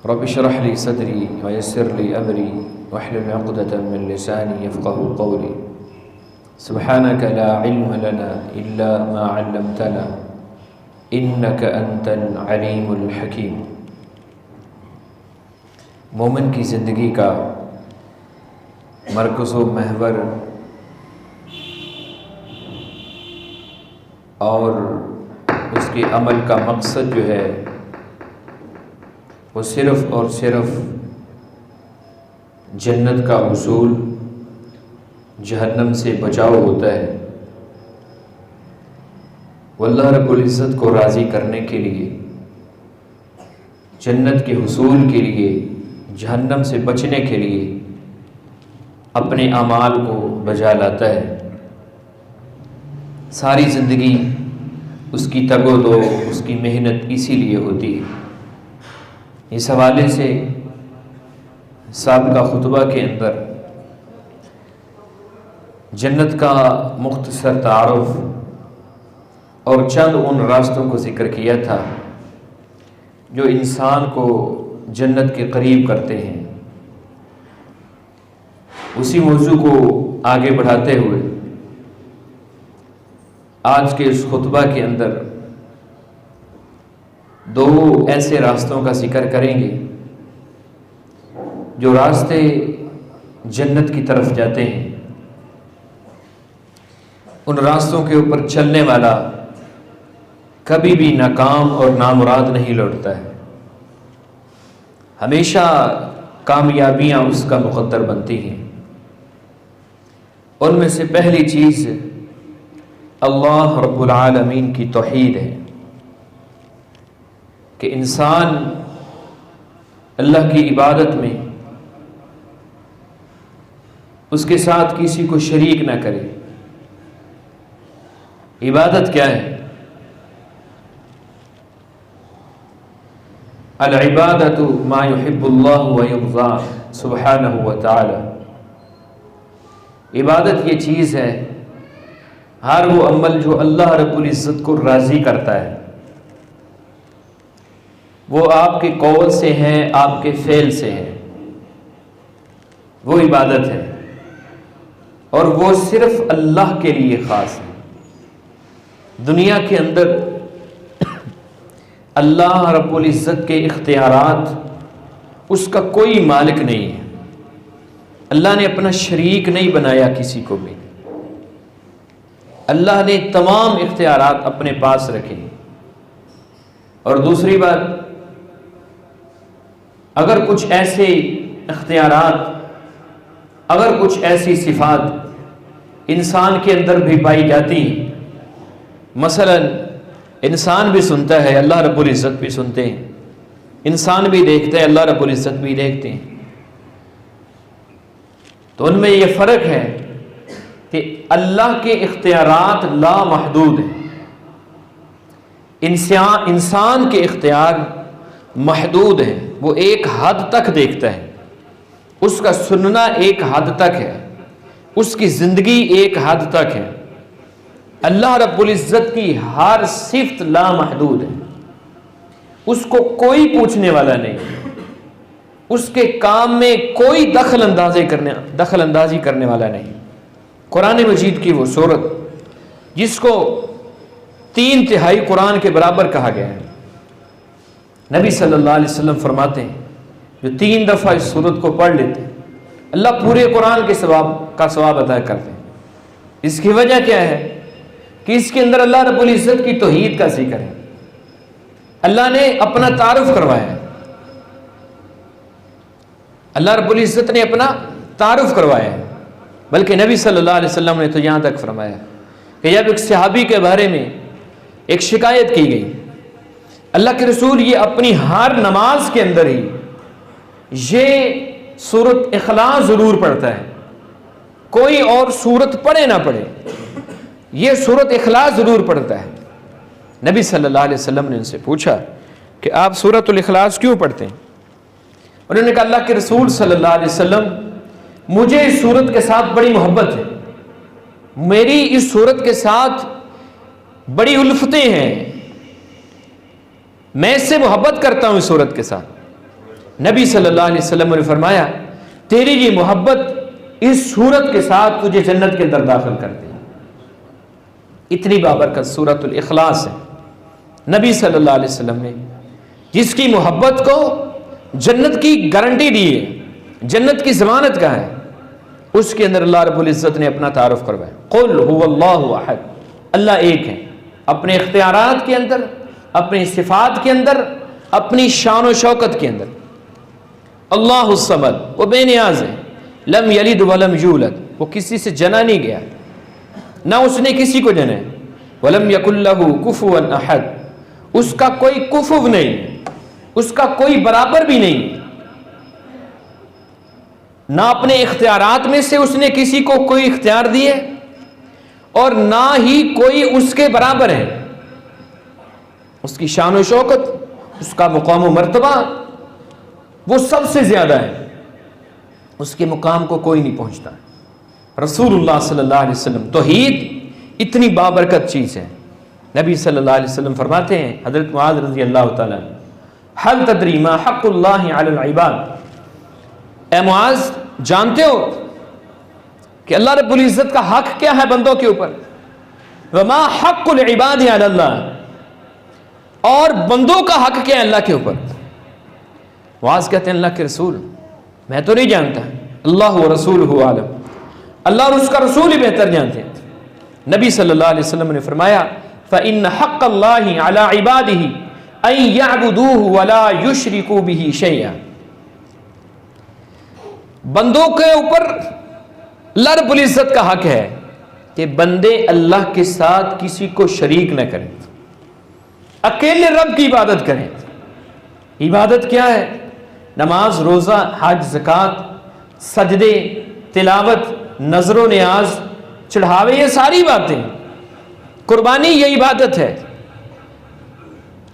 رب اشرح لي صدري ويسر لي أمري واحلل عقدة من لساني يفقهوا قولي سبحانك لا علم لنا إلا ما علمتنا إنك أنت العليم الحكيم۔ مومن کی زندگی کا مرکز و محور اور اس کے عمل کا مقصد جو ہے وہ صرف اور صرف جنت کا حصول، جہنم سے بچاؤ ہوتا ہے۔ وہ اللہ رب العزت کو راضی کرنے کے لیے، جنت کے حصول کے لیے، جہنم سے بچنے کے لیے اپنے اعمال کو بجا لاتا ہے۔ ساری زندگی اس کی تگ و دو، اس کی محنت اسی لیے ہوتی ہے۔ اس حوالے سے سابقہ خطبہ کے اندر جنت کا مختصر تعارف اور چند ان راستوں کو ذکر کیا تھا جو انسان کو جنت کے قریب کرتے ہیں۔ اسی موضوع کو آگے بڑھاتے ہوئے آج کے اس خطبہ کے اندر دو ایسے راستوں کا ذکر کریں گے جو راستے جنت کی طرف جاتے ہیں۔ ان راستوں کے اوپر چلنے والا کبھی بھی ناکام اور نامراد نہیں لوٹتا ہے، ہمیشہ کامیابیاں اس کا مقدر بنتی ہیں۔ ان میں سے پہلی چیز اللہ رب العالمین کی توحید ہے کہ انسان اللہ کی عبادت میں اس کے ساتھ کسی کو شریک نہ کرے۔ عبادت کیا ہے؟ العبادۃ ما يحب اللہ ويرضى سبحانہ وتعالی۔ عبادت یہ چیز ہے، ہر وہ عمل جو اللہ رب العزت کو راضی کرتا ہے، وہ آپ کے قول سے ہیں، آپ کے فعل سے ہیں، وہ عبادت ہے، اور وہ صرف اللہ کے لیے خاص ہے۔ دنیا کے اندر اللہ رب العزت کے اختیارات اس کا کوئی مالک نہیں ہے۔ اللہ نے اپنا شریک نہیں بنایا کسی کو بھی، اللہ نے تمام اختیارات اپنے پاس رکھے۔ اور دوسری بات، اگر کچھ ایسے اختیارات، اگر کچھ ایسی صفات انسان کے اندر بھی پائی جاتی ہیں، مثلا انسان بھی سنتا ہے، اللہ رب العزت بھی سنتے ہیں، انسان بھی دیکھتا ہے، اللہ رب العزت بھی دیکھتے ہیں، تو ان میں یہ فرق ہے کہ اللہ کے اختیارات لامحدود ہیں، انسان کے اختیار محدود ہیں، وہ ایک حد تک دیکھتا ہے، اس کا سننا ایک حد تک ہے، اس کی زندگی ایک حد تک ہے۔ اللہ رب العزت کی ہر صفت لامحدود ہے، اس کو کوئی پوچھنے والا نہیں، اس کے کام میں کوئی دخل اندازی کرنے والا نہیں۔ قرآن مجید کی وہ سورت جس کو 3/3 قرآن کے برابر کہا گیا ہے، نبی صلی اللہ علیہ وسلم فرماتے ہیں جو 3 دفعہ اس سورت کو پڑھ لیتے ہیں اللہ پورے قرآن کے ثواب ادا کرتے ہیں۔ اس کی وجہ کیا ہے کہ اس کے اندر اللہ رب العزت کی توحید کا ذکر ہے، اللہ نے اپنا تعارف کروایا ہے، اللہ رب العزت نے اپنا تعارف کروایا ہے، بلکہ نبی صلی اللہ علیہ وسلم نے تو یہاں تک فرمایا کہ جب ایک صحابی کے بارے میں ایک شکایت کی گئی، اللہ کے رسول یہ اپنی ہر نماز کے اندر ہی یہ سورت اخلاص ضرور پڑھتا ہے، کوئی اور سورت پڑھے نہ پڑھے، یہ سورت اخلاص ضرور پڑھتا ہے۔ نبی صلی اللہ علیہ وسلم نے ان سے پوچھا کہ آپ سورت الاخلاص کیوں پڑھتے ہیں؟ انہوں نے کہا اللہ کے رسول صلی اللہ علیہ وسلم مجھے اس سورت کے ساتھ بڑی محبت ہے، میری اس سورت کے ساتھ بڑی الفتیں ہیں، میں اس سے محبت کرتا ہوں اس سورت کے ساتھ، نبی صلی اللہ علیہ وسلم نے فرمایا تیری یہ محبت اس صورت کے ساتھ تجھے جنت کے اندر داخل کر دے. اتنی بابرکت سورۃ الاخلاص ہے نبی صلی اللہ علیہ وسلم نے جس کی محبت کو جنت کی گارنٹی دی ہے, جنت کی ضمانت کا ہے, اس کے اندر اللہ رب العزت نے اپنا تعارف کروایا. قل هو اللہ احد, اللہ ایک ہے, اپنے اختیارات کے اندر, اپنی صفات کے اندر, اپنی شان و شوکت کے اندر. اللہ الصمد, وہ بے نیاز ہے. لم یلد ولم یولد, وہ کسی سے جنا نہیں گیا, نہ اس نے کسی کو جنا ہے. ولم یکن لہ کفوا احد, اس کا کوئی کفو نہیں, اس کا کوئی برابر بھی نہیں, نہ اپنے اختیارات میں سے اس نے کسی کو کوئی اختیار دیے اور نہ ہی کوئی اس کے برابر ہے. اس کی شان و شوکت, اس کا مقام و مرتبہ وہ سب سے زیادہ ہے, اس کے مقام کو کوئی نہیں پہنچتا. رسول اللہ صلی اللہ علیہ وسلم, توحید اتنی بابرکت چیز ہے. نبی صلی اللہ علیہ وسلم فرماتے ہیں, حضرت معاذ رضی اللہ تعالیٰ, حل تدری ما حق اللہ علی العباد, اے معاذ جانتے ہو کہ اللہ رب العزت کا حق کیا ہے بندوں کے اوپر؟ وما حق العباد علی اللہ, اور بندوں کا حق کیا ہے اللہ کے اوپر؟ معاذ کہتے ہیں اللہ کے رسول میں تو نہیں جانتا, اللہ و رسولہ عالم, اللہ اور اس کا رسول ہی بہتر جانتے ہیں. نبی صلی اللہ علیہ وسلم نے فرمایا فإن حق اللہ علی عبادہ ان یعبدوہ ولا یشرکوا بہ شیئا, بندوں کے اوپر اللہ رب العزت کا حق ہے کہ بندے اللہ کے ساتھ کسی کو شریک نہ کریں, اکیلے رب کی عبادت کریں. عبادت کیا ہے؟ نماز, روزہ, حج, زکوٰۃ, سجدے, تلاوت, نذر و نیاز, چڑھاوے, یہ ساری باتیں. قربانی یہ عبادت ہے.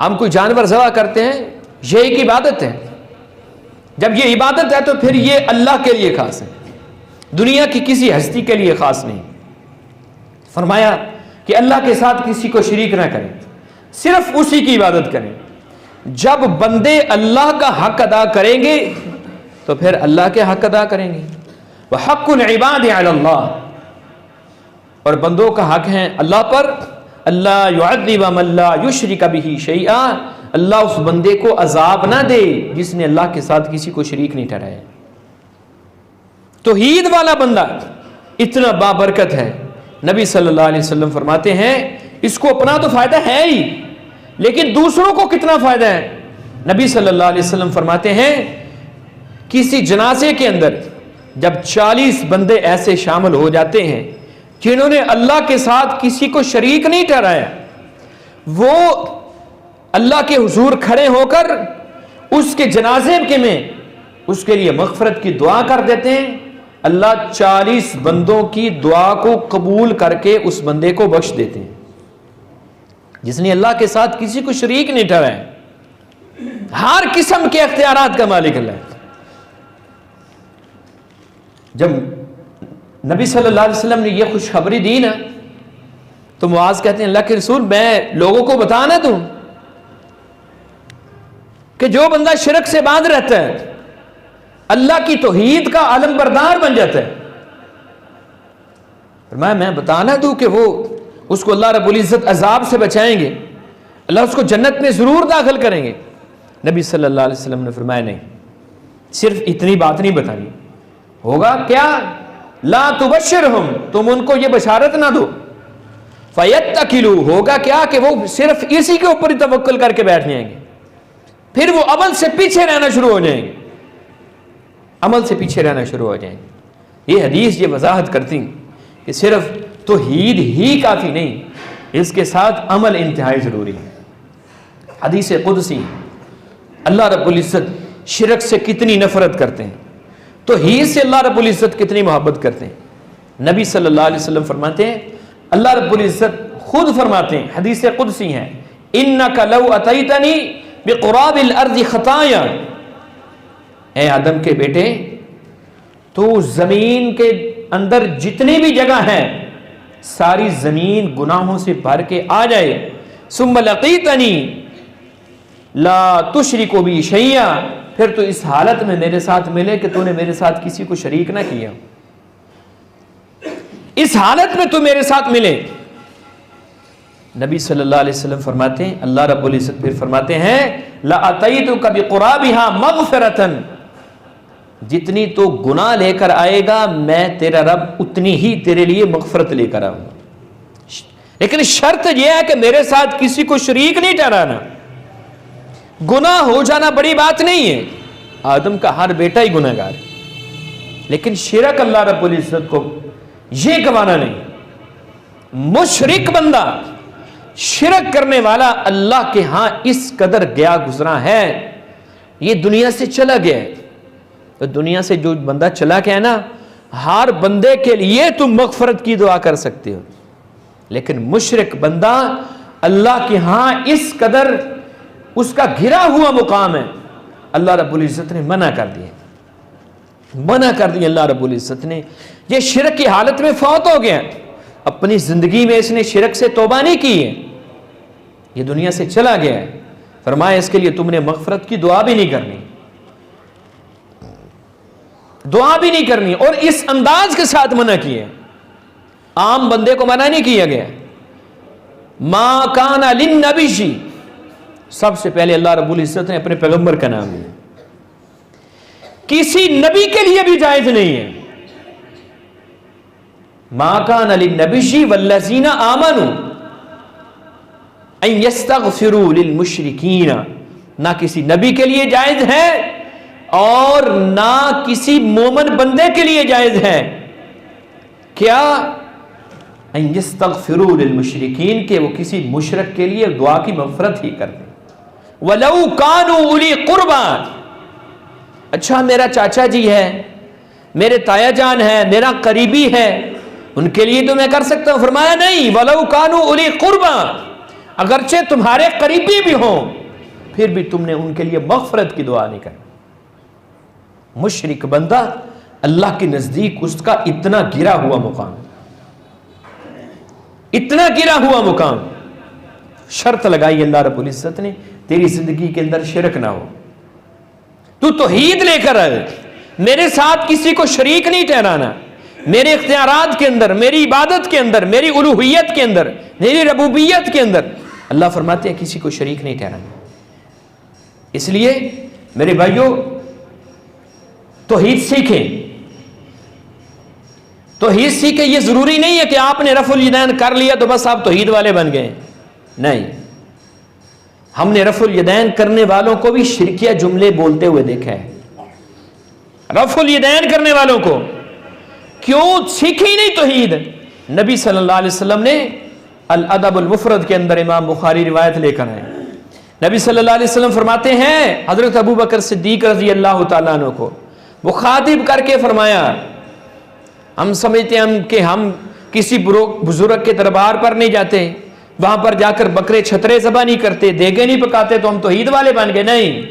ہم کوئی جانور ذبح کرتے ہیں, یہ ایک عبادت ہے. جب یہ عبادت ہے تو پھر یہ اللہ کے لیے خاص ہے, دنیا کی کسی ہستی کے لیے خاص نہیں. فرمایا کہ اللہ کے ساتھ کسی کو شریک نہ کریں, صرف اسی کی عبادت کریں. جب بندے اللہ کا حق ادا کریں گے تو پھر اللہ کے حق ادا کریں گے. وحق العباد علی اللہ, اور بندوں کا حق ہے اللہ پر, اللہ یعذب من لا یشرک بہ شیئا, اللہ اس بندے کو عذاب نہ دے جس نے اللہ کے ساتھ کسی کو شریک نہیں ٹھہرایا. توحید والا بندہ اتنا بابرکت ہے. نبی صلی اللہ علیہ وسلم فرماتے ہیں اس کو اپنا تو فائدہ ہے ہی, لیکن دوسروں کو کتنا فائدہ ہے. نبی صلی اللہ علیہ وسلم فرماتے ہیں کسی جنازے کے اندر جب 40 بندے ایسے شامل ہو جاتے ہیں جنہوں نے اللہ کے ساتھ کسی کو شریک نہیں ٹھہرایا, وہ اللہ کے حضور کھڑے ہو کر اس کے جنازے کے میں اس کے لیے مغفرت کی دعا کر دیتے ہیں. اللہ 40 بندوں کی دعا کو قبول کر کے اس بندے کو بخش دیتے ہیں جس نے اللہ کے ساتھ کسی کو شریک نہیں ٹھہرایا. ہر قسم کے اختیارات کا مالک اللہ ہے. جب نبی صلی اللہ علیہ وسلم نے یہ خوشخبری دی نا تو معاذ کہتے ہیں اللہ کے رسول میں لوگوں کو بتانا دوں کہ جو بندہ شرک سے باز رہتا ہے اللہ کی توحید کا علم بردار بن جاتا ہے. میں بتانا دوں کہ وہ اس کو اللہ رب العزت عذاب سے بچائیں گے, اللہ اس کو جنت میں ضرور داخل کریں گے. نبی صلی اللہ علیہ وسلم نے فرمایا نہیں, صرف اتنی بات نہیں بتانی, ہوگا کیا؟ لا تبشرہم, تم ان کو یہ بشارت نہ دو. فیتکلوا, ہوگا کیا کہ وہ صرف اسی کے اوپر ہی توکل کر کے بیٹھ جائیں گے, پھر وہ عمل سے پیچھے رہنا شروع ہو جائیں گے, عمل سے پیچھے رہنا شروع ہو جائیں گے. یہ حدیث یہ وضاحت کرتی کہ صرف توحید ہی کافی نہیں, اس کے ساتھ عمل انتہائی ضروری ہے. حدیث قدسی, اللہ رب العزت شرک سے کتنی نفرت کرتے ہیں, توحید سے اللہ رب العزت کتنی محبت کرتے ہیں. نبی صلی اللہ علیہ وسلم فرماتے ہیں, اللہ رب العزت خود فرماتے ہیں, حدیث قدسی ہیں, انک لو اتیتنی بقراب الارض خطایا, اے آدم کے بیٹے تو زمین کے اندر جتنی بھی جگہ ہے ساری زمین گناہوں سے بھر کے آ جائے, ثم لقیتنی لا تشرک بی شیئا، پھر تو اس حالت میں میرے ساتھ ملے کہ تو نے میرے ساتھ کسی کو شریک نہ کیا، اس حالت میں تو میرے ساتھ ملے۔ نبی صلی اللہ علیہ وسلم فرماتے ہیں، اللہ رب العزت پھر فرماتے ہیں لَأَتَيْتُكَ بِقُرَابِهَا مَغْفِرَةً، جتنی تو گناہ لے کر آئے گا میں تیرا رب اتنی ہی تیرے لیے مغفرت لے کر آؤں گا، لیکن شرط یہ ہے کہ میرے ساتھ کسی کو شریک نہیں ٹھہرانا۔ گناہ ہو جانا بڑی بات نہیں ہے، آدم کا ہر بیٹا ہی گناہ گار ہے، لیکن شرک اللہ رب العزت کو یہ گوانا نہیں۔ مشرک بندہ، شرک کرنے والا اللہ کے ہاں اس قدر گیا گزرا ہے، یہ دنیا سے چلا گیا ہے۔ تو دنیا سے جو بندہ چلا گیا ہے نا، ہر بندے کے لیے تم مغفرت کی دعا کر سکتے ہو، لیکن مشرک بندہ اللہ کے ہاں اس قدر اس کا گھرا ہوا مقام ہے، اللہ رب العزت نے منع کر دیا، منع کر دیا اللہ رب العزت نے۔ یہ شرک کی حالت میں فوت ہو گیا، اپنی زندگی میں اس نے شرک سے توبہ نہیں کی ہے، یہ دنیا سے چلا گیا ہے، فرمایا اس کے لیے تم نے مغفرت کی دعا بھی نہیں کرنی، دعا بھی نہیں کرنی، اور اس انداز کے ساتھ منع کیے۔ عام بندے کو منع نہیں کیا گیا۔ ما کان للنبی، سب سے پہلے اللہ رب العزت نے اپنے پیغمبر کا نام لیا، کسی نبی کے لیے بھی جائز نہیں ہے۔ ما کان للنبی والذین آمنوا ان یستغفروا للمشرکین، نہ کسی نبی کے لیے جائز ہے اور نہ کسی مومن بندے کے لیے جائز ہے کیا؟ ان یستغفروا للمشرکین، کہ وہ کسی مشرک کے لیے دعا کی مغفرت ہی کر دیں۔ وَلَوْ كَانُوا أُولِي قُرْبَىٰ، اچھا میرا چاچا جی ہے، میرے تایا جان ہے، میرا قریبی ہے، ان کے لیے تو میں کر سکتا ہوں۔ فرمایا نہیں، وَلَوْ كَانُوا أُولِي قُرْبَىٰ، اگرچہ تمہارے قریبی بھی ہوں پھر بھی تم نے ان کے لیے مغفرت کی دعا نہیں کرنی۔ مشرک بندہ اللہ کے نزدیک اس کا اتنا گرا ہوا مقام، اتنا گرا ہوا مقام۔ شرط لگائی اللہ رب العزت نے، تیری زندگی کے اندر شرک نہ ہو، تو توحید لے کر آئے، میرے ساتھ کسی کو شریک نہیں ٹھہرانا، میرے اختیارات کے اندر، میری عبادت کے اندر، میری الوہیت کے اندر، میری ربوبیت کے اندر اللہ فرماتے ہیں کسی کو شریک نہیں ٹھہرانا۔ اس لیے میرے بھائیوں، توحید سیکھیں، توحید سیکھیں۔ یہ ضروری نہیں ہے کہ آپ نے رفع الیدین کر لیا تو بس آپ توحید والے بن گئے، نہیں، ہم نے رفع الیدین کرنے والوں کو بھی شرکیہ جملے بولتے ہوئے دیکھا ہے۔ رفع الیدین کرنے والوں کو کیوں سیکھی نہیں توحید؟ نبی صلی اللہ علیہ وسلم نے الادب المفرد کے اندر امام بخاری روایت لے کر آئے، نبی صلی اللہ علیہ وسلم فرماتے ہیں حضرت ابو بکر صدیق رضی اللہ تعالیٰ عنہ کو مخاطب کر کے فرمایا، ہم سمجھتے ہیں کہ ہم کسی بزرگ کے دربار پر نہیں جاتے، وہاں پر جا کر بکرے چھترے ذبح نہیں کرتے، دیگے نہیں پکاتے تو ہم توحید والے بن گئے۔ نہیں،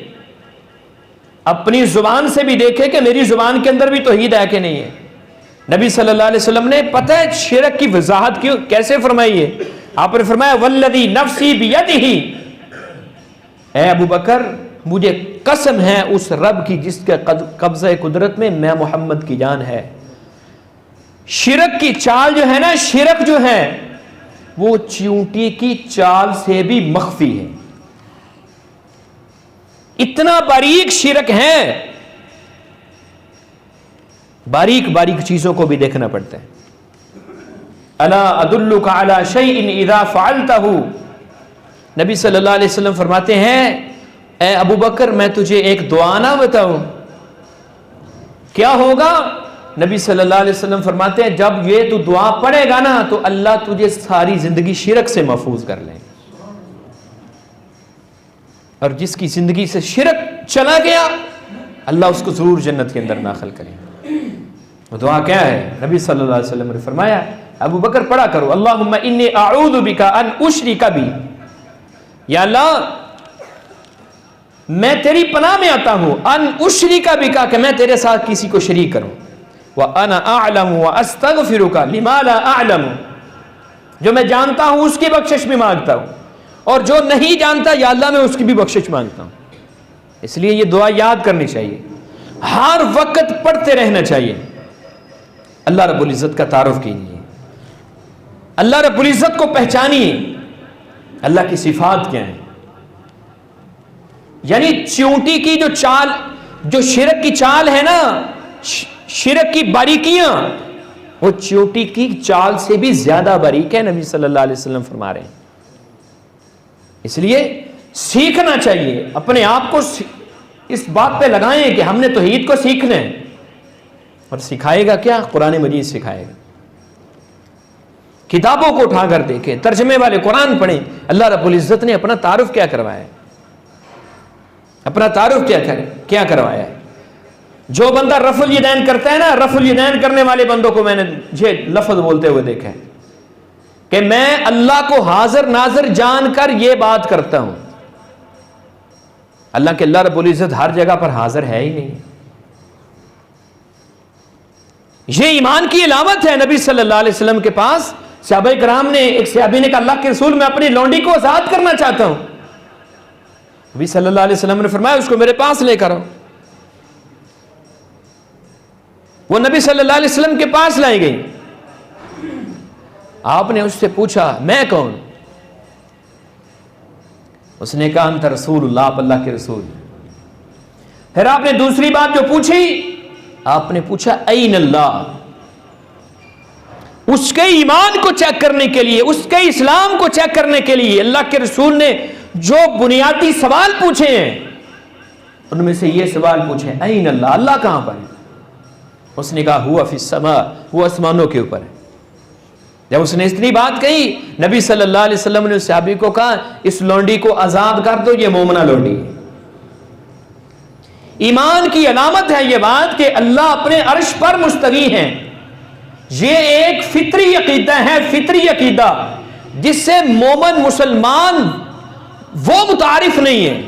اپنی زبان سے بھی دیکھے کہ میری زبان کے اندر بھی توحید ہے کہ نہیں ہے۔ نبی صلی اللہ علیہ وسلم نے پتہ ہے شرک کی وضاحت کیوں کیسے فرمائی ہے؟ آپ نے فرمایا والذی نفسی بیدہ، اے ابو بکر مجھے قسم ہے اس رب کی جس کے قبضہ قدرت میں میں محمد کی جان ہے۔ شرک کی چال جو ہے نا، شرک جو ہے وہ چیونٹی کی چال سے بھی مخفی ہے، اتنا باریک شرک ہے، باریک باریک چیزوں کو بھی دیکھنا پڑتا ہے۔ الا ادلک علی شیء اذا فعلتہ، نبی صلی اللہ علیہ وسلم فرماتے ہیں اے ابو بکر میں تجھے ایک دعا نہ بتاؤں؟ کیا ہوگا؟ نبی صلی اللہ علیہ وسلم فرماتے ہیں جب یہ تو دعا پڑھے گا نا تو اللہ تجھے ساری زندگی شرک سے محفوظ کر لیں، اور جس کی زندگی سے شرک چلا گیا اللہ اس کو ضرور جنت کے اندر داخل کرے۔ وہ دعا کیا ہے؟ نبی صلی اللہ علیہ وسلم نے فرمایا ابو بکر پڑھا کرو اللہم انی اعوذ بک ان اشرک بی، یا اللہ میں تیری پناہ میں آتا ہوں، ان اشرک بک کہ میں تیرے ساتھ کسی کو شریک کروں، وانا اعلم واستغفرک لما لا اعلم، جو میں جانتا ہوں اس کی بخشش بھی مانگتا ہوں، اور جو نہیں جانتا یا اللہ میں اس کی بھی بخشش مانگتا ہوں. اس لیے یہ دعا یاد کرنی چاہیے, ہر وقت پڑھتے رہنا چاہیے. اللہ رب العزت کا تعارف کیجیے, اللہ رب العزت کو پہچانیے, اللہ کی صفات کیا ہیں. یعنی چیونٹی کی جو چال, جو شرک کی چال ہے نا, شرک کی باریکیاں وہ چیونٹی کی چال سے بھی زیادہ باریک ہے, نبی صلی اللہ علیہ وسلم فرما رہے ہیں. اس لیے سیکھنا چاہیے, اپنے آپ کو اس بات پہ لگائیں کہ ہم نے توحید کو سیکھنا ہے. اور سکھائے گا کیا؟ قرآن مجید سکھائے گا. کتابوں کو اٹھا کر دیکھیں, ترجمے والے قرآن پڑھیں. اللہ رب العزت نے اپنا تعارف کیا کروایا ہے, اپنا تعارف کیا کروایا ہے. جو بندہ رفع الیدین کرتا ہے نا, رفع الیدین کرنے والے بندوں کو میں نے یہ لفظ بولتے ہوئے دیکھا ہے کہ میں اللہ کو حاضر ناظر جان کر یہ بات کرتا ہوں. اللہ کے اللہ رب العزت ہر جگہ پر حاضر ہے ہی نہیں. یہ ایمان کی علامت ہے. نبی صلی اللہ علیہ وسلم کے پاس صحابہ کرام نے, ایک صحابی نے کہا اللہ کے رسول میں اپنی لونڈی کو آزاد کرنا چاہتا ہوں. نبی صلی اللہ علیہ وسلم نے فرمایا اس کو میرے پاس لے کر آؤ. وہ نبی صلی اللہ علیہ وسلم کے پاس لائی گئی. آپ نے اس سے پوچھا میں کون؟ اس نے کہا انت رسول اللہ, آپ اللہ کے رسول. پھر آپ نے دوسری بات جو پوچھی, آپ نے پوچھا این اللہ. اس کے ایمان کو چیک کرنے کے لیے, اس کے اسلام کو چیک کرنے کے لیے اللہ کے رسول نے جو بنیادی سوال پوچھے ہیں ان میں سے یہ سوال پوچھے این اللہ, اللہ کہاں پر ہے؟ اس نے کہا ہوا فی السماء, وہ آسمانوں کے اوپر ہے. جب اس نے اتنی بات کہی, نبی صلی اللہ علیہ وسلم نے اس صحابی کو کہا اس لونڈی کو آزاد کر دو, یہ مومنہ لونڈی ہے. ایمان کی علامت ہے یہ بات کہ اللہ اپنے عرش پر مستوی ہے. یہ ایک فطری عقیدہ ہے, فطری عقیدہ جس سے مومن مسلمان وہ متعارف نہیں ہے.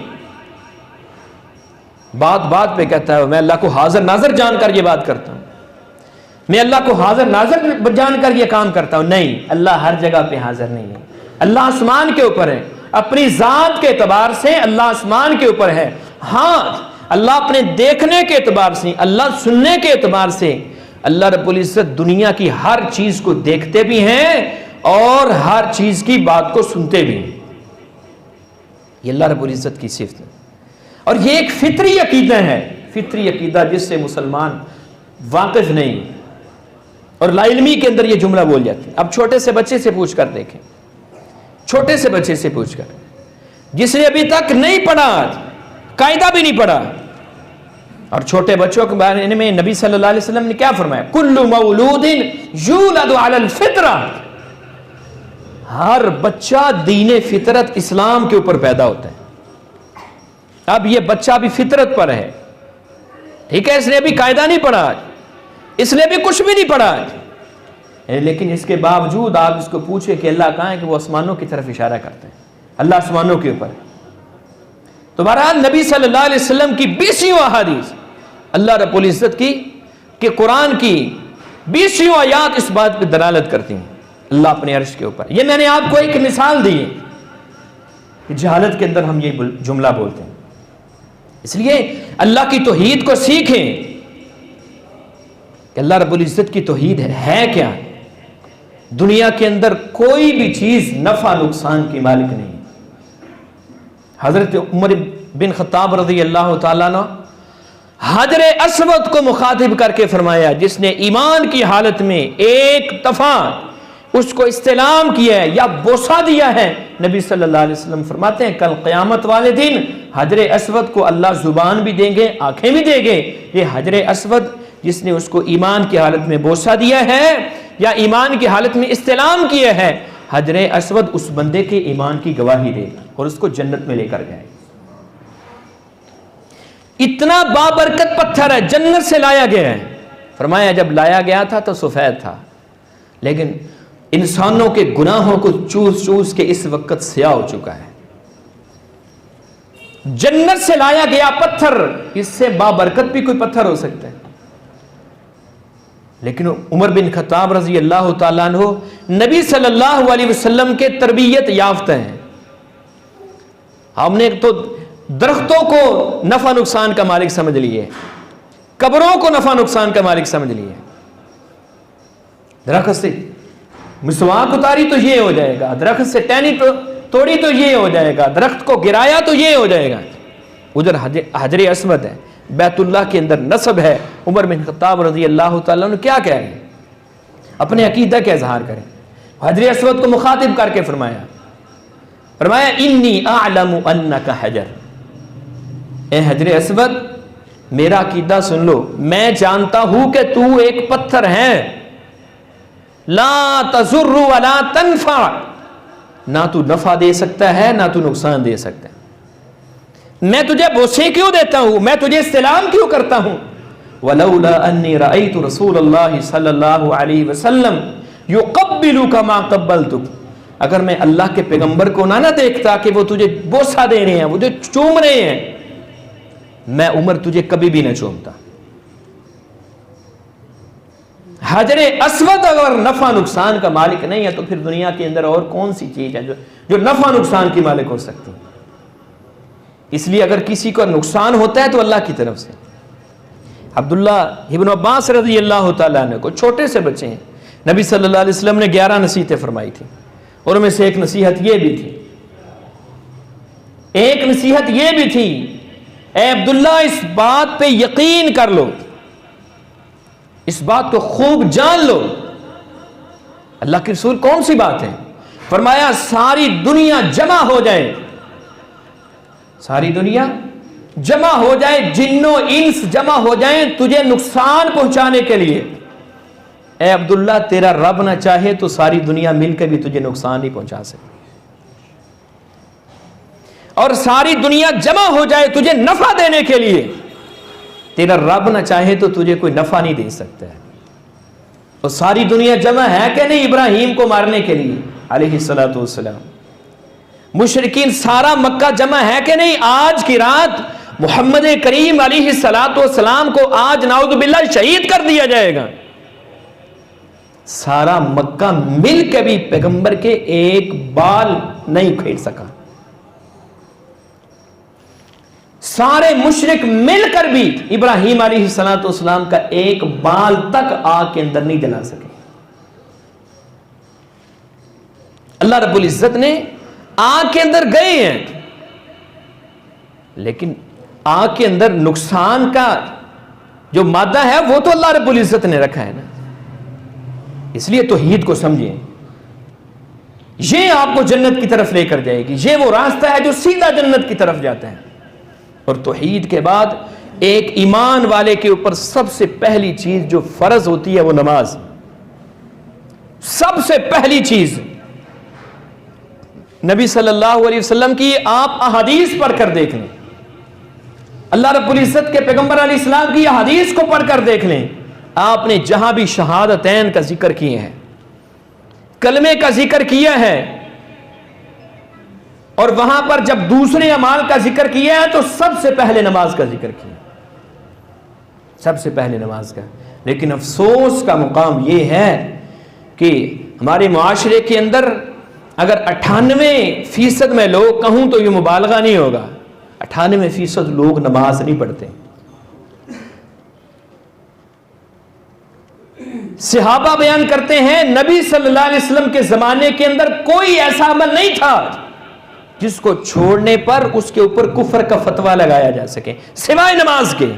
بات بات پہ کہتا ہے میں اللہ کو حاضر ناظر جان کر یہ بات کرتا ہوں, میں اللہ کو حاضر ناظر جان کر یہ کام کرتا ہوں. نہیں, اللہ ہر جگہ پہ حاضر نہیں ہے. اللہ آسمان کے اوپر ہے, اپنی ذات کے اعتبار سے اللہ آسمان کے اوپر ہے. ہاں اللہ اپنے دیکھنے کے اعتبار سے, اللہ سننے کے اعتبار سے اللہ رب العزت دنیا کی ہر چیز کو دیکھتے بھی ہیں اور ہر چیز کی بات کو سنتے بھی ہیں. یہ اللہ رب العزت کی صفت ہے. اور یہ ایک فطری عقیدہ ہے, فطری عقیدہ جس سے مسلمان واقف نہیں. اور لا علمی کے اندر یہ جملہ بول جاتے ہیں. اب چھوٹے سے بچے سے پوچھ کر دیکھیں, چھوٹے سے بچے سے پوچھ کر, جس نے ابھی تک نہیں پڑھا, قاعدہ بھی نہیں پڑھا. اور چھوٹے بچوں کے بارے میں نبی صلی اللہ علیہ وسلم نے کیا فرمایا؟ کل مولود یولد علی الفطرہ, ہر بچہ دین فطرت اسلام کے اوپر پیدا ہوتا ہے. اب یہ بچہ بھی فطرت پر ہے, ٹھیک ہے, اس نے ابھی قاعدہ نہیں پڑھا, اس نے بھی کچھ بھی نہیں پڑھا, لیکن اس کے باوجود آپ اس کو پوچھے کہ اللہ کہاں ہے, کہ وہ آسمانوں کی طرف اشارہ کرتے ہیں. اللہ آسمانوں کے اوپر ہے. تو بہرحال نبی صلی اللہ علیہ وسلم کی 20 احادیث اللہ رب العزت کی کہ قرآن کی 20 آیات اس بات پہ دلالت کرتی ہیں اللہ اپنے عرش کے اوپر. یہ میں نے آپ کو ایک مثال دی ہے کہ جہالت کے اندر ہم یہ جملہ بولتے ہیں. اس لیے اللہ کی توحید کو سیکھیں کہ اللہ رب العزت کی توحید ہے کیا. دنیا کے اندر کوئی بھی چیز نفع نقصان کی مالک نہیں. حضرت عمر بن خطاب رضی اللہ تعالیٰ عنہ حجر اسود کو مخاطب کر کے فرمایا, جس نے ایمان کی حالت میں ایک دفعہ اس کو استلام کیا ہے یا بوسہ دیا ہے, نبی صلی اللہ علیہ وسلم فرماتے ہیں کل قیامت والے دن حجر اسود کو اللہ زبان بھی دیں گے, آنکھیں بھی دیں گے. یہ حجر اسود جس نے اس کو ایمان کی حالت میں بوسہ دیا ہے یا ایمان کی حالت میں استلام کیا ہے, حجر اسود اس بندے کے ایمان کی گواہی دے اور اس کو جنت میں لے کر جائے. اتنا بابرکت پتھر ہے, جنت سے لایا گیا ہے. فرمایا جب لایا گیا تھا تو سفید تھا, لیکن انسانوں کے گناہوں کو چوس چوس کے اس وقت سیاہ ہو چکا ہے. جنت سے لایا گیا پتھر, اس سے بابرکت بھی کوئی پتھر ہو سکتا ہے. لیکن عمر بن خطاب رضی اللہ تعالیٰ عنہ نبی صلی اللہ علیہ وسلم کے تربیت یافتہ ہیں. ہم نے تو درختوں کو نفع نقصان کا مالک سمجھ لیے، قبروں کو نفع نقصان کا مالک سمجھ لیے. درخت سے مسواک اتاری تو یہ ہو جائے گا، درخت سے ٹہنی توڑی تو یہ ہو جائے گا، درخت کو گرایا تو یہ ہو جائے گا. ادھر حجر اسود ہے، بیت اللہ کے اندر نصب ہے. عمر بن خطاب رضی اللہ تعالیٰ عنہ کیا کہہ رہے ہیں؟ اپنے عقیدہ کا اظہار کریں. حجر اسود کو مخاطب کر کے فرمایا انی اعلم انک حجر، اے حجر اسود میرا عقیدہ سن لو، میں جانتا ہوں کہ تو ایک پتھر ہے، لا تضر ولا تنفع، نہ تو نفع دے سکتا ہے نہ تو نقصان دے سکتا ہے. میں تجھے بوسے کیوں دیتا ہوں، میں تجھے سلام کیوں کرتا ہوں؟ ولولا انی رأیت رسول اللہ صلی اللہ علیہ وسلم یقبلک ما قبلتک، اگر میں اللہ کے پیغمبر کو نہ دیکھتا کہ وہ تجھے بوسہ دے رہے ہیں، وہ تجھے چوم رہے ہیں، میں عمر تجھے کبھی بھی نہ چومتا. حجر اسود اگر نفع نقصان کا مالک نہیں ہے تو پھر دنیا کے اندر اور کون سی چیز ہے جو نفع نقصان کی مالک ہو سکتی ہے؟ اس لیے اگر کسی کو نقصان ہوتا ہے تو اللہ کی طرف سے. عبداللہ ابن عباس رضی اللہ تعالیٰ عنہ کو، چھوٹے سے بچے ہیں، نبی صلی اللہ علیہ وسلم نے 11 نصیحتیں فرمائی تھی، اور ان میں سے ایک نصیحت یہ بھی تھی، اے عبداللہ اس بات پہ یقین کر لو، اس بات کو خوب جان لو. اللہ کے رسول کون سی بات ہے؟ فرمایا ساری دنیا جمع ہو جائے، ساری دنیا جمع ہو جائے، جن و انس جمع ہو جائیں تجھے نقصان پہنچانے کے لیے، اے عبداللہ تیرا رب نہ چاہے تو ساری دنیا مل کے بھی تجھے نقصان نہیں پہنچا سکتی، اور ساری دنیا جمع ہو جائے تجھے نفع دینے کے لیے، تیرا رب نہ چاہے تو تجھے کوئی نفع نہیں دے سکتا ہے. اور ساری دنیا جمع ہے کہ نہیں ابراہیم کو مارنے کے لیے علیہ الصلوۃ والسلام؟ مشرکین سارا مکہ جمع ہے کہ نہیں؟ آج کی رات محمد کریم علیہ الصلوۃ والسلام کو آج نعوذ باللہ شہید کر دیا جائے گا. سارا مکہ مل کے بھی پیغمبر کے ایک بال نہیں کھیر سکا، سارے مشرک مل کر بھی ابراہیم علیہ الصلوۃ والسلام کا ایک بال تک آگ کے اندر نہیں جلا سکے. اللہ رب العزت نے آگ کے اندر گئے ہیں، لیکن آگ کے اندر نقصان کا جو مادہ ہے وہ تو اللہ رب العزت نے رکھا ہے نا. اس لیے توحید کو سمجھیں، یہ آپ کو جنت کی طرف لے کر جائے گی، یہ وہ راستہ ہے جو سیدھا جنت کی طرف جاتا ہے. اور توحید کے بعد ایک ایمان والے کے اوپر سب سے پہلی چیز جو فرض ہوتی ہے وہ نماز. سب سے پہلی چیز نبی صلی اللہ علیہ وسلم کی آپ احادیث پڑھ کر دیکھ لیں، اللہ رب العزت کے پیغمبر علیہ السلام کی احادیث کو پڑھ کر دیکھ لیں. آپ نے جہاں بھی شہادتین کا ذکر کیے ہیں، کلمے کا ذکر کیا ہے، اور وہاں پر جب دوسرے اعمال کا ذکر کیا ہے تو سب سے پہلے نماز کا ذکر کیا، سب سے پہلے نماز کا. لیکن افسوس کا مقام یہ ہے کہ ہمارے معاشرے کے اندر اگر 98% میں لوگ کہوں تو یہ مبالغہ نہیں ہوگا، 98% لوگ نماز نہیں پڑھتے. صحابہ بیان کرتے ہیں نبی صلی اللہ علیہ وسلم کے زمانے کے اندر کوئی ایسا عمل نہیں تھا جس کو چھوڑنے پر اس کے اوپر کفر کا فتویٰ لگایا جا سکے سوائے نماز کے.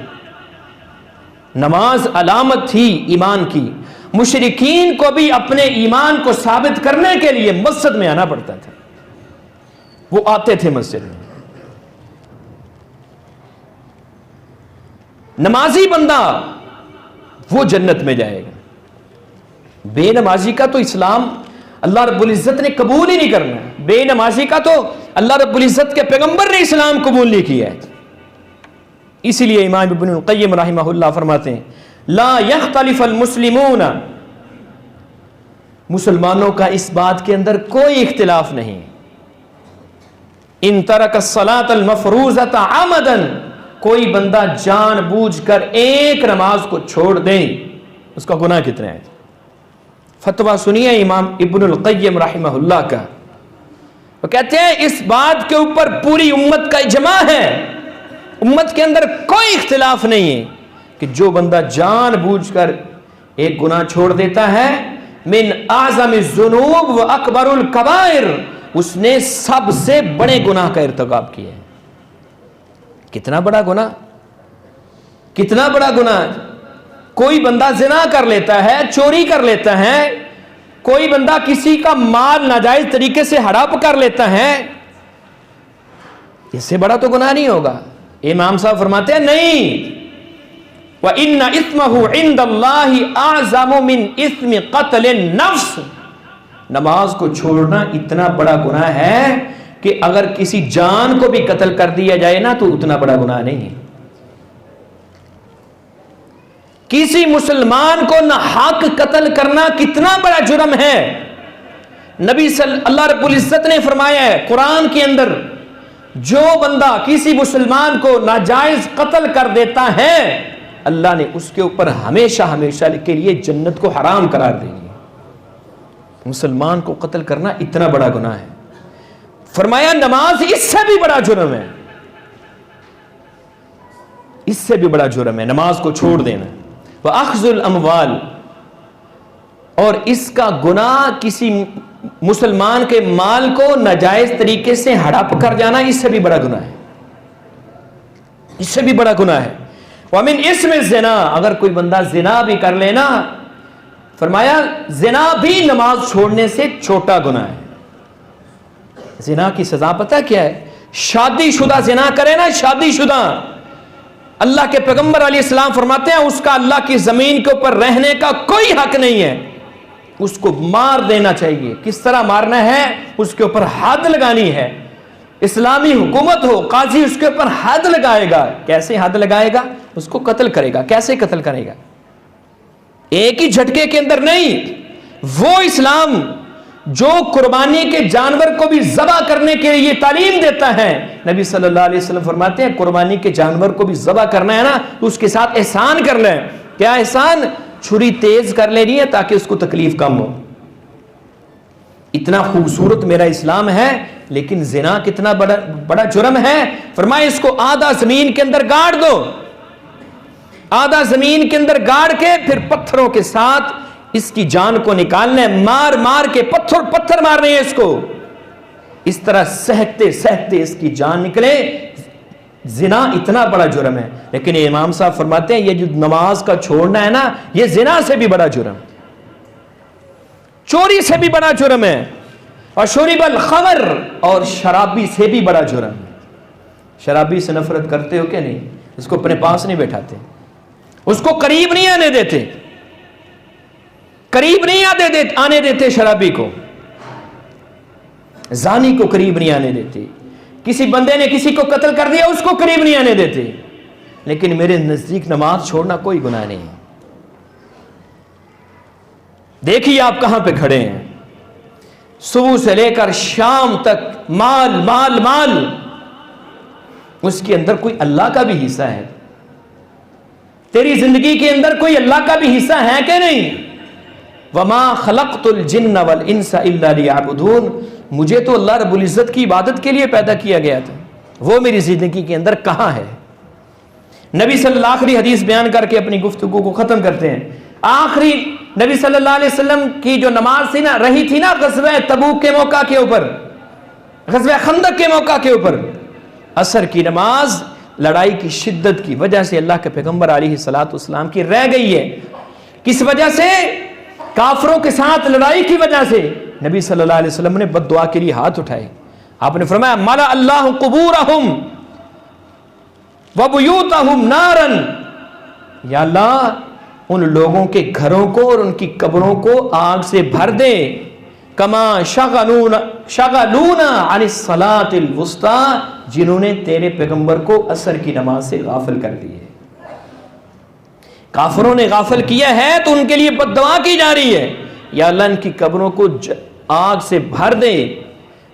نماز علامت تھی ایمان کی. مشرکین کو بھی اپنے ایمان کو ثابت کرنے کے لیے مسجد میں آنا پڑتا تھا، وہ آتے تھے مسجد میں. نمازی بندہ وہ جنت میں جائے گا، بے نمازی کا تو اسلام اللہ رب العزت نے قبول ہی نہیں کرنا. بے نمازی کا تو اللہ رب العزت کے پیغمبر نے اسلام قبول نہیں کیا ہے. اسی لیے امام ابن القیم رحمہ اللہ فرماتے ہیں لا یختلف المسلمون، مسلمانوں کا اس بات کے اندر کوئی اختلاف نہیں، ان ترک الصلاۃ المفروضۃ عمدا، کوئی بندہ جان بوجھ کر ایک نماز کو چھوڑ دے اس کا گناہ کتنا ہے. فتویٰ سنیے امام ابن القیم رحمہ اللہ کا. وہ کہتے ہیں اس بات کے اوپر پوری امت کا اجماع ہے، امت کے اندر کوئی اختلاف نہیں ہے کہ جو بندہ جان بوجھ کر ایک گناہ چھوڑ دیتا ہے، من اعظم الذنوب و اکبر الکبائر، اس نے سب سے بڑے گناہ کا ارتکاب کیا ہے۔ کتنا بڑا گناہ، کتنا بڑا گناہ۔ کوئی بندہ زنا کر لیتا ہے، چوری کر لیتا ہے، کوئی بندہ کسی کا مال ناجائز طریقے سے ہڑپ کر لیتا ہے، اس سے بڑا تو گناہ نہیں ہوگا۔ امام صاحب فرماتے ہیں نہیں، وَإِنَّ إِثْمَهُ عِنْدَ اللَّهِ أَعْظَمُ مِنْ إِثْمِ قَتْلِ النَّفْسِ، نماز کو چھوڑنا اتنا بڑا گناہ ہے کہ اگر کسی جان کو بھی قتل کر دیا جائے نا تو اتنا بڑا گناہ نہیں ہے۔ کسی مسلمان کو نہ حق قتل کرنا کتنا بڑا جرم ہے۔ نبی اللہ رب العزت نے فرمایا ہے قرآن کے اندر، جو بندہ کسی مسلمان کو ناجائز قتل کر دیتا ہے اللہ نے اس کے اوپر ہمیشہ ہمیشہ کے لیے جنت کو حرام قرار دے دی۔ مسلمان کو قتل کرنا اتنا بڑا گناہ ہے۔ فرمایا نماز اس سے بھی بڑا جرم ہے، اس سے بھی بڑا جرم ہے نماز کو چھوڑ دینا۔ وَأَخْذُ الْأَمْوَالِ، اور اس کا گناہ کسی مسلمان کے مال کو ناجائز طریقے سے ہڑپ کر جانا، اس سے بھی بڑا گناہ ہے، اس سے بھی بڑا گناہ ہے۔ وَمِنْ اسْمِ الزِّنَا، اگر کوئی بندہ زنا بھی کر لینا، فرمایا زنا بھی نماز چھوڑنے سے چھوٹا گناہ ہے۔ زنا کی سزا پتہ کیا ہے؟ شادی شدہ زنا کرے نا، شادی شدہ، اللہ کے پیغمبر علیہ السلام فرماتے ہیں اس کا اللہ کی زمین کے اوپر رہنے کا کوئی حق نہیں ہے، اس کو مار دینا چاہیے۔ کس طرح مارنا ہے؟ اس کے اوپر حد لگانی ہے۔ اسلامی حکومت ہو، قاضی اس کے اوپر حد لگائے گا۔ کیسے حد لگائے گا؟ اس کو قتل کرے گا۔ کیسے قتل کرے گا؟ ایک ہی جھٹکے کے اندر نہیں۔ وہ اسلام جو قربانی کے جانور کو بھی ذبح کرنے کے لیے تعلیم دیتا ہے، نبی صلی اللہ علیہ وسلم فرماتے ہیں قربانی کے جانور کو بھی ذبح کرنا ہے نا تو اس کے ساتھ احسان کر لیں۔ کیا احسان؟ چھری تیز کر لینی ہے تاکہ اس کو تکلیف کم ہو۔ اتنا خوبصورت میرا اسلام ہے، لیکن زنا کتنا بڑا جرم ہے۔ فرمایا اس کو آدھا زمین کے اندر گاڑ دو، آدھا زمین کے اندر گاڑ کے پھر پتھروں کے ساتھ اس کی جان کو نکالنا ہے، مار مار کے پتھر مارنے ہیں اس کو، اس طرح سہتے سہتے اس کی جان نکلے۔ زنا اتنا بڑا جرم ہے، لیکن امام صاحب فرماتے ہیں یہ جو نماز کا چھوڑنا ہے نا، یہ زنا سے بھی بڑا جرم، چوری سے بھی بڑا جرم ہے، اور شرب الخمر، اور شرابی سے بھی بڑا جرم ہے۔ شرابی سے نفرت کرتے ہو کہ نہیں؟ اس کو اپنے پاس نہیں بیٹھاتے، اس کو قریب نہیں آنے دیتے، قریب نہیں آنے دیتے شرابی کو، زانی کو قریب نہیں آنے دیتے، کسی بندے نے کسی کو قتل کر دیا اس کو قریب نہیں آنے دیتے۔ لیکن میرے نزدیک نماز چھوڑنا کوئی گناہ نہیں ہے۔ دیکھیے آپ کہاں پہ کھڑے ہیں، صبح سے لے کر شام تک مال مال مال، اس کے اندر کوئی اللہ کا بھی حصہ ہے؟ تیری زندگی کے اندر کوئی اللہ کا بھی حصہ ہے کہ نہیں؟ وَمَا خَلَقْتُ الْجِنَّ وَالْإِنسَ إِلَّا لِيَعْبُدُونَ، مجھے تو اللہ رب العزت کی عبادت کے لیے پیدا کیا گیا تھا، وہ میری زندگی کے اندر کہاں ہے؟ نبی صلی اللہ آخری حدیث بیان کر کے اپنی گفتگو کو ختم کرتے ہیں۔ آخری نبی صلی اللہ علیہ وسلم کی جو نماز تھی نا، رہی تھی نا غزوہ تبوک کے موقع کے اوپر، غزوہ خندق کے موقع کے اوپر، عصر کی نماز لڑائی کی شدت کی وجہ سے اللہ کے پیغمبر علیہ السلام کی رہ گئی ہے۔ کس وجہ سے؟ کافروں کے ساتھ لڑائی کی وجہ سے نبی صلی اللہ علیہ وسلم نے بد دعا کے لیے ہاتھ اٹھائے۔ آپ نے فرمایا مَلَأَ اللَّهُ قُبُورَهُمْ وَبُيُوتَهُمْ نَارًا، یا اللہ ان لوگوں کے گھروں کو اور ان کی قبروں کو آگ سے بھر دے، كَمَا شَغَلُونَا عَنِ الصَّلَاةِ الْوُسْطَى، جنہوں نے تیرے پیغمبر کو عصر کی نماز سے غافل کر دی ہے۔ کافروں نے غافل کیا ہے تو ان کے لیے بد دعا کی جا رہی ہے، یا اللہ ان کی قبروں کو آگ سے بھر دے۔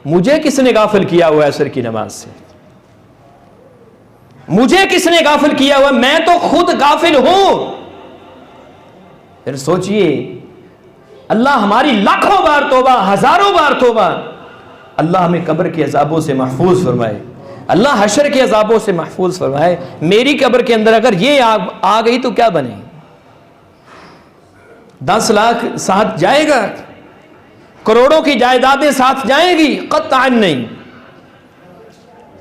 مجھے کس نے غافل کیا ہوا ہے عصر کی نماز سے؟ مجھے کس نے غافل کیا ہوا؟ میں تو خود غافل ہوں۔ پھر سوچئے، اللہ ہماری لاکھوں بار توبہ، ہزاروں بار توبہ، اللہ ہمیں قبر کے عذابوں سے محفوظ فرمائے، اللہ حشر کے عذابوں سے محفوظ فرمائے۔ میری قبر کے اندر اگر یہ آ گئی تو کیا بنے؟ 10 لاکھ ساتھ جائے گا؟ کروڑوں کی جائیدادیں ساتھ جائیں گی؟ قطعاً نہیں،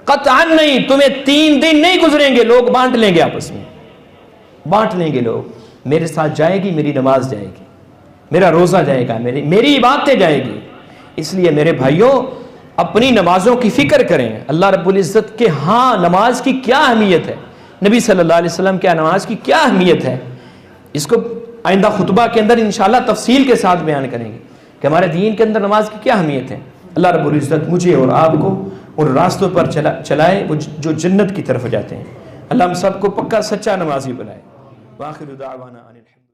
قطعاً نہیں۔ تمہیں 3 دن نہیں گزریں گے، لوگ بانٹ لیں گے، آپس میں بانٹ لیں گے لوگ۔ میرے ساتھ جائے گی میری نماز، جائے گی میرا روزہ، جائے گا میری عبادتیں جائے گی۔ اس لیے میرے بھائیوں اپنی نمازوں کی فکر کریں۔ اللہ رب العزت کے ہاں نماز کی کیا اہمیت ہے، نبی صلی اللہ علیہ وسلم کیا نماز کی کیا اہمیت ہے، اس کو آئندہ خطبہ کے اندر انشاءاللہ تفصیل کے ساتھ بیان کریں گے کہ ہمارے دین کے اندر نماز کی کیا اہمیت ہے۔ اللہ رب العزت مجھے اور آپ کو ان راستوں پر چلائے وہ جو جنت کی طرف جاتے ہیں۔ اللہ ہم سب کو پکا سچا نمازی بنائے۔ وآخر دعوانا